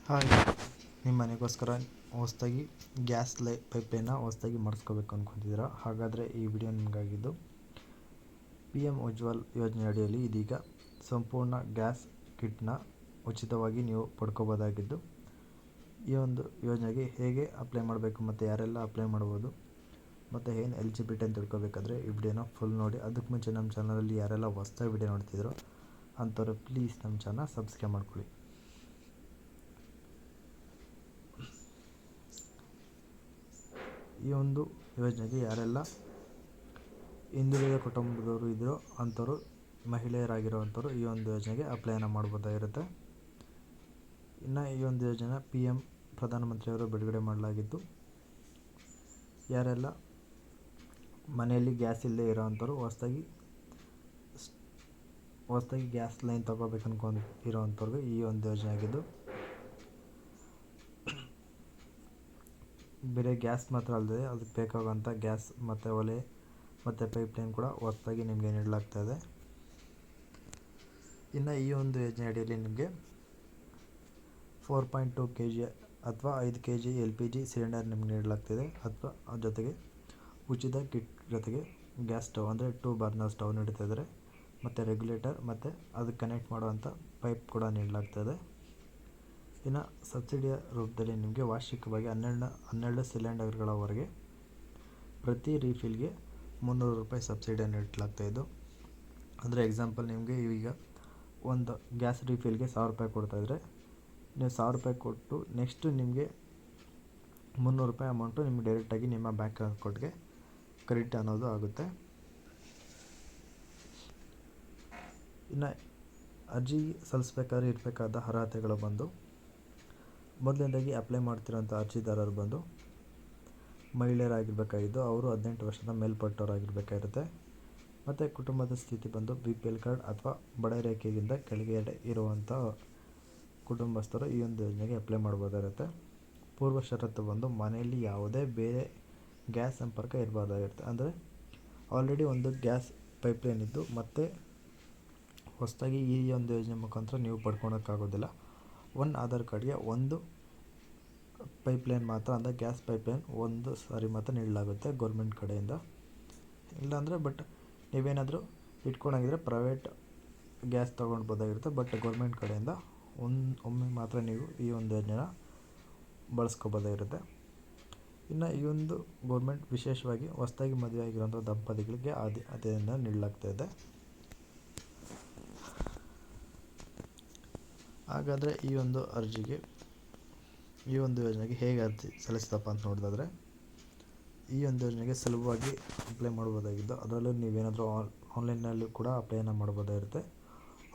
Hi, ನಿಮ್ಮ ಮನೆಗೋಸ್ಕರ ಹೊಸದಾಗಿ gas ಪೈಪ್ಲೈನ್ನ ಹೊಸದಾಗಿ ಮಾಡಿಸ್ಕೋಬೇಕು ಅಂದ್ಕೊತಿದ್ದೀರಾ? ಹಾಗಾದರೆ ಈ ವಿಡಿಯೋ ನಿಮಗಾಗಿದ್ದು. ಪಿ ಎಮ್ ಉಜ್ವಲ್ ಯೋಜನೆ ಅಡಿಯಲ್ಲಿ ಇದೀಗ ಸಂಪೂರ್ಣ ಗ್ಯಾಸ್ ಕಿಟ್ನ ಉಚಿತವಾಗಿ ನೀವು ಪಡ್ಕೋಬೋದಾಗಿದ್ದು, ಈ ಒಂದು ಯೋಜನೆಗೆ ಹೇಗೆ ಅಪ್ಲೈ ಮಾಡಬೇಕು ಮತ್ತು ಯಾರೆಲ್ಲ ಅಪ್ಲೈ ಮಾಡ್ಬೋದು ಮತ್ತು ಏನು ಎಲಿಜಿಬಿಲಿಟಿ ಅಂತ ತಿಳ್ಕೊಬೇಕಾದ್ರೆ ಈ ವಿಡಿಯೋನ ಫುಲ್ ನೋಡಿ. ಅದಕ್ಕೆ ಮುಂಚೆ ನಮ್ಮ ಚಾನಲಲ್ಲಿ ಯಾರೆಲ್ಲ ಹೊಸದಾಗಿ ವಿಡಿಯೋ ನೋಡ್ತಿದ್ರು ಅಂಥವ್ರು ಪ್ಲೀಸ್ ನಮ್ಮ ಚಾನಲ್ ಸಬ್ಸ್ಕ್ರೈಬ್ ಮಾಡ್ಕೊಳ್ಳಿ. ಈ ಒಂದು ಯೋಜನೆಗೆ ಯಾರೆಲ್ಲ ಹಿಂದುಳಿದ ಕುಟುಂಬದವರು ಇದೆಯೋ ಅಂಥವ್ರು, ಮಹಿಳೆಯರಾಗಿರೋವಂಥವ್ರು ಈ ಒಂದು ಯೋಜನೆಗೆ ಅಪ್ಲೈನ ಮಾಡ್ಬೋದಾಗಿರುತ್ತೆ. ಇನ್ನು ಈ ಒಂದು ಯೋಜನೆ ಪಿ ಎಮ್ ಪ್ರಧಾನಮಂತ್ರಿಯವರು ಬಿಡುಗಡೆ ಮಾಡಲಾಗಿದ್ದು, ಯಾರೆಲ್ಲ ಮನೆಯಲ್ಲಿ ಗ್ಯಾಸ್ ಇಲ್ಲದೆ ಇರೋವಂಥವ್ರು ಹೊಸದಾಗಿ ಗ್ಯಾಸ್ ಲೈನ್ ತೊಗೋಬೇಕು ಇರೋವಂಥವ್ರಿಗೆ ಈ ಒಂದು ಯೋಜನೆ ಆಗಿದ್ದು, ಬೇರೆ ಗ್ಯಾಸ್ ಮಾತ್ರ ಅಲ್ಲದೆ ಅದಕ್ಕೆ ಬೇಕಾಗುವಂಥ ಗ್ಯಾಸ್ ಮತ್ತು ಒಲೆ ಮತ್ತು ಪೈಪ್ಲೈನ್ ಕೂಡ ಹೊಸದಾಗಿ ನಿಮಗೆ ನೀಡಲಾಗ್ತಾಯಿದೆ. ಇನ್ನು ಈ ಒಂದು ಯೋಜನೆ ಅಡಿಯಲ್ಲಿ ನಿಮಗೆ 4.2 kg ಅಥವಾ 5 kg LPG ಸಿಲಿಂಡರ್ ನಿಮ್ಗೆ ನೀಡಲಾಗ್ತಿದೆ. ಅಥವಾ ಅದ್ರ ಜೊತೆಗೆ ಉಚಿತ ಕಿಟ್ ಜೊತೆಗೆ ಗ್ಯಾಸ್ ಸ್ಟವ್ ಅಂದರೆ 2 ಬರ್ನರ್ ಸ್ಟವ್ ನೀಡ್ತಾಯಿದ್ದಾರೆ. ಮತ್ತು ರೆಗ್ಯುಲೇಟರ್ ಮತ್ತು ಅದಕ್ಕೆ ಕನೆಕ್ಟ್ ಮಾಡುವಂಥ ಪೈಪ್ ಕೂಡ ನೀಡಲಾಗ್ತಾಯಿದೆ. ಇನ್ನು ಸಬ್ಸಿಡಿಯ ರೂಪದಲ್ಲಿ ನಿಮಗೆ ವಾರ್ಷಿಕವಾಗಿ 12 ಸಿಲಿಂಡರ್ಗಳವರೆಗೆ ಪ್ರತಿ ರೀಫಿಲ್ಗೆ 300 ರೂಪಾಯಿ ಸಬ್ಸಿಡಿಯನ್ನು ನೀಡಲಾಗ್ತಾಯಿದ್ದು. ಅಂದರೆ ಎಕ್ಸಾಂಪಲ್, ನಿಮಗೆ ಈಗ ಒಂದು ಗ್ಯಾಸ್ ರೀಫಿಲ್ಗೆ 1000 ರೂಪಾಯಿ ಕೊಡ್ತಾಯಿದ್ರೆ, ನೀವು 1000 ರೂಪಾಯಿ ಕೊಟ್ಟು ನೆಕ್ಸ್ಟು ನಿಮಗೆ 300 ರೂಪಾಯಿ ಅಮೌಂಟು ನಿಮ್ಗೆ ಡೈರೆಕ್ಟಾಗಿ ನಿಮ್ಮ ಬ್ಯಾಂಕ್ ಅಕೌಂಟ್ಗೆ ಕ್ರೆಡಿಟ್ ಅನ್ನೋದು ಆಗುತ್ತೆ. ಇನ್ನು ಅರ್ಜಿ ಸಲ್ಲಿಸ್ಬೇಕಾದ್ರೆ ಇರಬೇಕಾದ ಅರ್ಹತೆಗಳು ಬಂದು, ಮೊದಲನೇದಾಗಿ ಅಪ್ಲೈ ಮಾಡ್ತಿರೋಂಥ ಅರ್ಜಿದಾರರು ಬಂದು ಮಹಿಳೆಯರಾಗಿರಬೇಕಾಗಿದ್ದು, ಅವರು 18 ವರ್ಷದ ಮೇಲ್ಪಟ್ಟವರಾಗಿರಬೇಕಾಗಿರುತ್ತೆ. ಮತ್ತು ಕುಟುಂಬದ ಸ್ಥಿತಿ ಬಂದು BPL ಕಾರ್ಡ್ ಅಥವಾ ಬಡ ರೇಖೆಗಿಂತ ಕೆಳಗೆ ಇರುವಂಥ ಕುಟುಂಬಸ್ಥರು ಈ ಒಂದು ಯೋಜನೆಗೆ ಅಪ್ಲೈ ಮಾಡ್ಬೋದಾಗಿರುತ್ತೆ. ಪೂರ್ವ ಷರತ್ತು ಬಂದು ಮನೆಯಲ್ಲಿ ಯಾವುದೇ ಬೇರೆ ಗ್ಯಾಸ್ ಸಂಪರ್ಕ ಇರಬಾರ್ದಾಗಿರುತ್ತೆ. ಅಂದರೆ ಆಲ್ರೆಡಿ ಒಂದು ಗ್ಯಾಸ್ ಪೈಪ್ಲೈನ್ ಇದ್ದು ಮತ್ತು ಹೊಸದಾಗಿ ಈ ಒಂದು ಯೋಜನೆ ಮುಖಾಂತರ ನೀವು ಪಡ್ಕೊಳಕ್ಕಾಗೋದಿಲ್ಲ. ಒಂದು ಆಧಾರ್ ಕಾರ್ಡ್ಗೆ ಒಂದು ಪೈಪ್ಲೈನ್ ಮಾತ್ರ, ಅಂದರೆ ಗ್ಯಾಸ್ ಪೈಪ್ಲೈನ್ ಒಂದು ಸಾರಿ ಮಾತ್ರ ನೀಡಲಾಗುತ್ತೆ ಗೌರ್ಮೆಂಟ್ ಕಡೆಯಿಂದ. ಇಲ್ಲಾಂದರೆ ಬಟ್ ನೀವೇನಾದರೂ ಇಟ್ಕೊಂಡಾಗಿದ್ದರೆ ಪ್ರೈವೇಟ್ ಗ್ಯಾಸ್ ತೊಗೊಳ್ಬೋದಾಗಿರುತ್ತೆ. ಬಟ್ ಗೌರ್ಮೆಂಟ್ ಕಡೆಯಿಂದ ಒಮ್ಮೆ ಮಾತ್ರ ನೀವು ಈ ಒಂದು ಯೋಜನೆನ ಬಳಸ್ಕೋಬೋದಾಗಿರುತ್ತೆ. ಇನ್ನು ಈ ಒಂದು ಗೌರ್ಮೆಂಟ್ ವಿಶೇಷವಾಗಿ ಹೊಸದಾಗಿ ಮದುವೆ ಆಗಿರೋಂಥ ದಂಪತಿಗಳಿಗೆ ಆದ್ಯತೆಯನ್ನು ನೀಡಲಾಗ್ತಾಯಿದೆ. ಹಾಗಾದರೆ ಈ ಒಂದು ಯೋಜನೆಗೆ ಹೇಗೆ ಅರ್ಜಿ ಸಲ್ಲಿಸಿದಪ್ಪ ಅಂತ ನೋಡಿದಾದ್ರೆ, ಈ ಒಂದು ಯೋಜನೆಗೆ ಸುಲಭವಾಗಿ ಅಪ್ಲೈ ಮಾಡ್ಬೋದಾಗಿದ್ದು, ಅದರಲ್ಲೂ ನೀವೇನಾದರೂ ಆನ್ಲೈನಲ್ಲಿ ಕೂಡ ಅಪ್ಲೈನ ಮಾಡ್ಬೋದಾಗಿರುತ್ತೆ.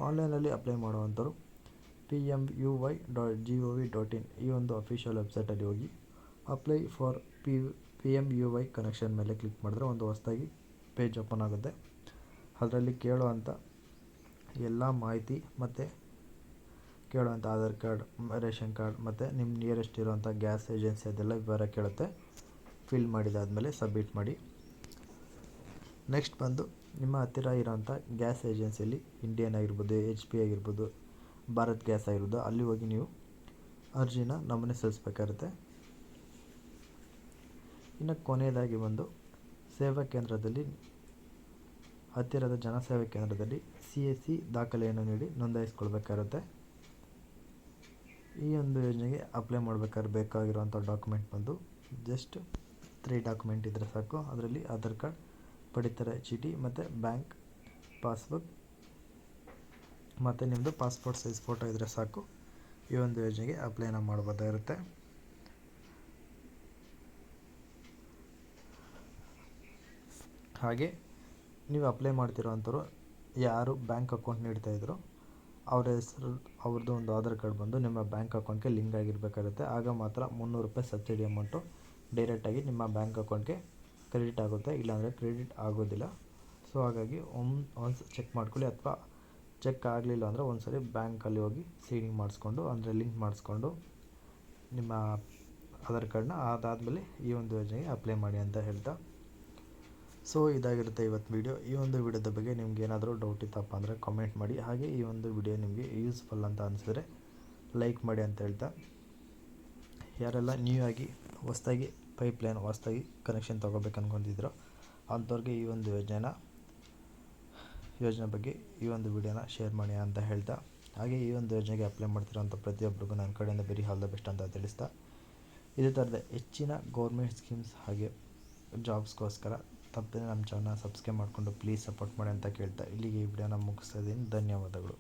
ಆನ್ಲೈನಲ್ಲಿ ಅಪ್ಲೈ ಮಾಡುವಂಥವ್ರು pmuy.gov.in ಈ ಒಂದು ಅಫಿಷಿಯಲ್ ವೆಬ್ಸೈಟಲ್ಲಿ ಹೋಗಿ ಅಪ್ಲೈ ಫಾರ್ PMUY ಕನೆಕ್ಷನ್ ಮೇಲೆ ಕ್ಲಿಕ್ ಮಾಡಿದ್ರೆ ಒಂದು ಹೊಸದಾಗಿ ಪೇಜ್ ಓಪನ್ ಆಗುತ್ತೆ. ಅದರಲ್ಲಿ ಕೇಳುವಂಥ ಎಲ್ಲ ಮಾಹಿತಿ ಮತ್ತು ಕೇಳುವಂಥ ಆಧಾರ್ ಕಾರ್ಡ್, ರೇಷನ್ ಕಾರ್ಡ್ ಮತ್ತು ನಿಮ್ಮ ನಿಯರೆಸ್ಟ್ ಇರುವಂಥ ಗ್ಯಾಸ್ ಏಜೆನ್ಸಿ ಅದೆಲ್ಲ ವಿವರ ಕೇಳುತ್ತೆ. ಫಿಲ್ ಮಾಡಿದಾದಮೇಲೆ ಸಬ್ಮಿಟ್ ಮಾಡಿ. ನೆಕ್ಸ್ಟ್ ಬಂದು ನಿಮ್ಮ ಹತ್ತಿರ ಇರೋಂಥ ಗ್ಯಾಸ್ ಏಜೆನ್ಸಿಯಲ್ಲಿ ಇಂಡಿಯನ್ ಆಗಿರ್ಬೋದು, HP ಆಗಿರ್ಬೋದು, ಭಾರತ್ ಗ್ಯಾಸ್ ಆಗಿರ್ಬೋದು, ಅಲ್ಲಿ ಹೋಗಿ ನೀವು ಅರ್ಜಿನ ನಮೂನೆ ಸಲ್ಲಿಸಬೇಕಾಗುತ್ತೆ. ಇನ್ನು ಕೊನೆಯದಾಗಿ ಬಂದು ಸೇವಾ ಕೇಂದ್ರದಲ್ಲಿ, ಹತ್ತಿರದ ಜನಸೇವಾ ಕೇಂದ್ರದಲ್ಲಿ CSC ದಾಖಲೆಯನ್ನು ನೀಡಿ ನೋಂದಾಯಿಸ್ಕೊಳ್ಬೇಕಾಗುತ್ತೆ. ಈ ಒಂದು ಯೋಜನೆಗೆ ಅಪ್ಲೈ ಮಾಡಬೇಕಾದ್ರೆ ಬೇಕಾಗಿರುವಂಥ ಡಾಕ್ಯುಮೆಂಟ್ ಬಂದು ಜಸ್ಟ್ 3 ಡಾಕ್ಯುಮೆಂಟ್ ಇದ್ದರೆ ಸಾಕು. ಅದರಲ್ಲಿ ಆಧಾರ್ ಕಾರ್ಡ್, ಪಡಿತರ ಚೀಟಿ ಮತ್ತು ಬ್ಯಾಂಕ್ ಪಾಸ್ಬುಕ್ ಮತ್ತು ನಿಮ್ಮದು ಪಾಸ್ಪೋರ್ಟ್ ಸೈಜ್ ಫೋಟೋ ಇದ್ದರೆ ಸಾಕು. ಈ ಒಂದು ಯೋಜನೆಗೆ ಅಪ್ಲೈನ ಮಾಡ್ಬೋದಾಗಿರುತ್ತೆ. ಹಾಗೆ ನೀವು ಅಪ್ಲೈ ಮಾಡ್ತಿರೋವಂಥವ್ರು ಯಾರು ಬ್ಯಾಂಕ್ ಅಕೌಂಟ್ ನೀಡ್ತಾಯಿದ್ರು ಅವರ ಹೆಸರು, ಅವ್ರದ್ದು ಒಂದು ಆಧಾರ್ ಕಾರ್ಡ್ ಬಂದು ನಿಮ್ಮ ಬ್ಯಾಂಕ್ ಅಕೌಂಟ್ಗೆ ಲಿಂಕ್ ಆಗಿರಬೇಕಾಗುತ್ತೆ. ಆಗ ಮಾತ್ರ 300 ರೂಪಾಯಿ ಸಬ್ಸಿಡಿ ಅಮೌಂಟು ಡೈರೆಕ್ಟಾಗಿ ನಿಮ್ಮ ಬ್ಯಾಂಕ್ ಅಕೌಂಟ್ಗೆ ಕ್ರೆಡಿಟ್ ಆಗುತ್ತೆ, ಇಲ್ಲಾಂದರೆ ಕ್ರೆಡಿಟ್ ಆಗೋದಿಲ್ಲ. ಸೊ ಹಾಗಾಗಿ ಒಂದು ಚೆಕ್ ಮಾಡ್ಕೊಳ್ಳಿ. ಅಥವಾ ಚೆಕ್ ಆಗಲಿಲ್ಲ ಅಂದರೆ ಒಂದು ಸರಿ ಬ್ಯಾಂಕಲ್ಲಿ ಹೋಗಿ ಸೀಡಿಂಗ್ ಮಾಡಿಸ್ಕೊಂಡು, ಅಂದರೆ ಲಿಂಕ್ ಮಾಡಿಸ್ಕೊಂಡು ನಿಮ್ಮ ಆಧಾರ್ ಕಾರ್ಡ್ನ, ಅದಾದಮೇಲೆ ಈ ಒಂದು ಯೋಜನೆಗೆ ಅಪ್ಲೈ ಮಾಡಿ ಅಂತ ಹೇಳ್ತಾ. ಸೊ ಇದಾಗಿರುತ್ತೆ ಇವತ್ತು ವಿಡಿಯೋ. ಈ ಒಂದು ವಿಡಿಯೋದ ಬಗ್ಗೆ ನಿಮ್ಗೆ ಏನಾದರೂ ಡೌಟ್ ಇತ್ತಪ್ಪ ಅಂದರೆ ಕಾಮೆಂಟ್ ಮಾಡಿ. ಹಾಗೆ ಈ ಒಂದು ವಿಡಿಯೋ ನಿಮಗೆ ಯೂಸ್ಫುಲ್ ಅಂತ ಅನಿಸಿದ್ರೆ ಲೈಕ್ ಮಾಡಿ ಅಂತ ಹೇಳ್ತಾ ಯಾರೆಲ್ಲ ನ್ಯೂ ಆಗಿ ಹೊಸ್ದಾಗಿ ಪೈಪ್ಲೈನ್ ಹೊಸ್ದಾಗಿ ಕನೆಕ್ಷನ್ ತೊಗೋಬೇಕು ಅನ್ಕೊಂಡಿದ್ರೋ ಅಂಥವ್ರಿಗೆ ಈ ಒಂದು ಯೋಜನೆ ಬಗ್ಗೆ ಈ ಒಂದು ವಿಡಿಯೋನ ಶೇರ್ ಮಾಡಿ ಅಂತ ಹೇಳ್ತಾ, ಹಾಗೆ ಈ ಒಂದು ಯೋಜನೆಗೆ ಅಪ್ಲೈ ಮಾಡ್ತಿರೋಂಥ ಪ್ರತಿಯೊಬ್ಬರಿಗೂ ನನ್ನ ಕಡೆಯಿಂದ ವೆರಿ ಆಲ್ ದ ಬೆಸ್ಟ್ ಅಂತ ತಿಳಿಸ್ತಾ, ಇದೇ ಥರದ ಹೆಚ್ಚಿನ ಗೌರ್ಮೆಂಟ್ ಸ್ಕೀಮ್ಸ್ ಹಾಗೆ ಜಾಬ್ಸ್ಗೋಸ್ಕರ ತಪ್ಪದೆ ನಮ್ಮ ಚಾನಲ್ನ ಸಬ್ಸ್ಕ್ರೈಬ್ ಮಾಡಿಕೊಂಡು ಪ್ಲೀಸ್ ಸಪೋರ್ಟ್ ಮಾಡಿ ಅಂತ ಕೇಳ್ತಾ ಇಲ್ಲಿಗೆ ಈ ವಿಡಿಯೋನ ಮುಗಿಸ್ತಾ ಇದ್ದೀನಿ. ಧನ್ಯವಾದಗಳು.